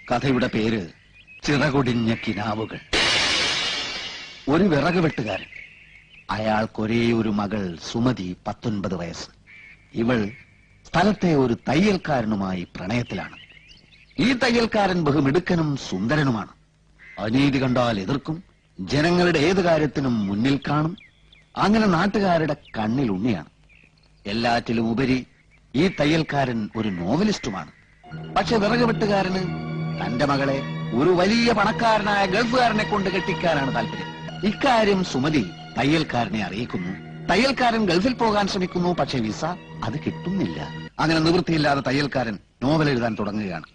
കഥയുടെ പേര് ചിറകൊടിഞ്ഞ കിനാവുകൾ. ഒരു വിറക് വെട്ടുകാരൻ. അയാൾക്കൊരേ ഒരു മകൾ സുമതി, 19 വയസ്സ്. ഇവൾ സ്ഥലത്തെ ഒരു തയ്യൽക്കാരനുമായി പ്രണയത്തിലാണ്. ഈ തയ്യൽക്കാരൻ ബഹുമിടുക്കനും സുന്ദരനുമാണ്. അനീതി കണ്ടാൽ എതിർക്കും, ജനങ്ങളുടെ ഏത് കാര്യത്തിനും മുന്നിൽ കാണും. അങ്ങനെ നാട്ടുകാരുടെ കണ്ണിൽ ഉണ്ണിയാണ്. എല്ലാറ്റിലും ഉപരി ഈ തയ്യൽക്കാരൻ ഒരു നോവലിസ്റ്റുമാണ്. പക്ഷെ വിറക് വെട്ടുകാരന് തന്റെ മകളെ ഒരു വലിയ പണക്കാരനായ ഗൾഫുകാരനെ കൊണ്ട് കെട്ടിക്കാനാണ് താല്പര്യം. ഇക്കാര്യം സുമതി തയ്യൽക്കാരനെ അറിയിക്കുന്നു. തയ്യൽക്കാരൻ ഗൾഫിൽ പോകാൻ ശ്രമിക്കുന്നു. പക്ഷെ വിസ അത് കിട്ടുന്നില്ല. അങ്ങനെ നിവൃത്തിയില്ലാതെ തയ്യൽക്കാരൻ നോവൽ എഴുതാൻ തുടങ്ങുകയാണ്.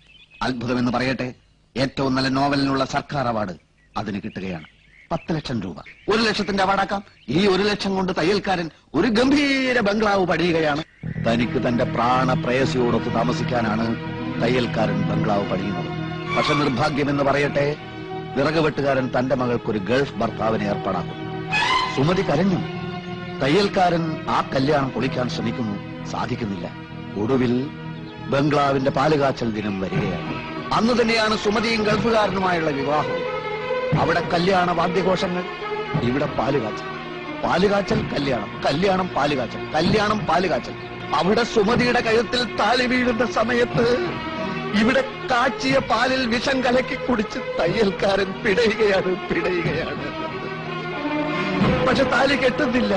അത്ഭുതമെന്ന് പറയട്ടെ, ഏറ്റവും നല്ല നോവലിനുള്ള സർക്കാർ അവാർഡ് അതിന് കിട്ടുകയാണ്. 10 ലക്ഷം രൂപ. 1 ലക്ഷത്തിന്റെ അവാർഡാക്കാം. ഈ 1 ലക്ഷം കൊണ്ട് തയ്യൽക്കാരൻ ഒരു ഗംഭീര ബംഗ്ലാവ് പണിയുകയാണ്. തനിക്ക് തന്റെ പ്രാണപ്രേയസിയോടൊത്ത് താമസിക്കാനാണ് തയ്യൽക്കാരൻ ബംഗ്ലാവ് പണിയുന്നത്. പക്ഷെ നിർഭാഗ്യമെന്ന് പറയട്ടെ, വിറക് വെട്ടുകാരൻ തന്റെ മകൾക്കൊരു ഗൾഫ് ഭർത്താവിനെ ഏർപ്പാടാക്കും. സുമതി കരഞ്ഞു. തയ്യൽക്കാരൻ ആ കല്യാണം പൊളിക്കാൻ ശ്രമിക്കുന്നു. സാധിക്കുന്നില്ല. ഒടുവിൽ ബംഗ്ലാവിന്റെ പാലുകാച്ചൽ ദിനം വരികയാണ്. അന്ന് തന്നെയാണ് സുമതിയും ഗൾഫുകാരനുമായുള്ള വിവാഹവും. അവിടെ കല്യാണ വാദ്യഘോഷങ്ങൾ, ഇവിടെ പാലുകാച്ചൽ. പാലുകാച്ചൽ കല്യാണം, കല്യാണം പാലുകാച്ചൽ, കല്യാണം പാലുകാച്ചൽ. അവിടെ സുമതിയുടെ കഴുത്തിൽ താലി വീഴുന്ന സമയത്ത് ഇവിടെ കാച്ചിയ പാലിൽ വിഷം കലക്കി കുടിച്ച് തയ്യൽക്കാരൻ പിടയുകയാണ്. പക്ഷെ താലി കെട്ടുന്നില്ല.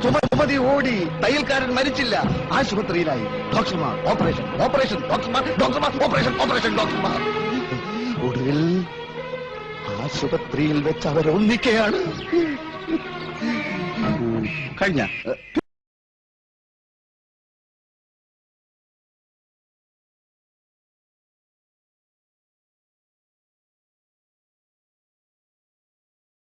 സുമതി ഓടി. തയ്യൽക്കാരൻ മരിച്ചില്ല, ആശുപത്രിയിലായി. ഡോക്ടർമാർ ഓപ്പറേഷൻ, ഓപ്പറേഷൻ, ഡോക്ടർമാർ, ഡോക്ടർമാർ ഓപ്പറേഷൻ, ഓപ്പറേഷൻ, ഡോക്ടർമാർ. ഒടുവിൽ ആശുപത്രിയിൽ വെച്ച് അവരൊന്നിക്കുകയാണ്. കഴിഞ്ഞ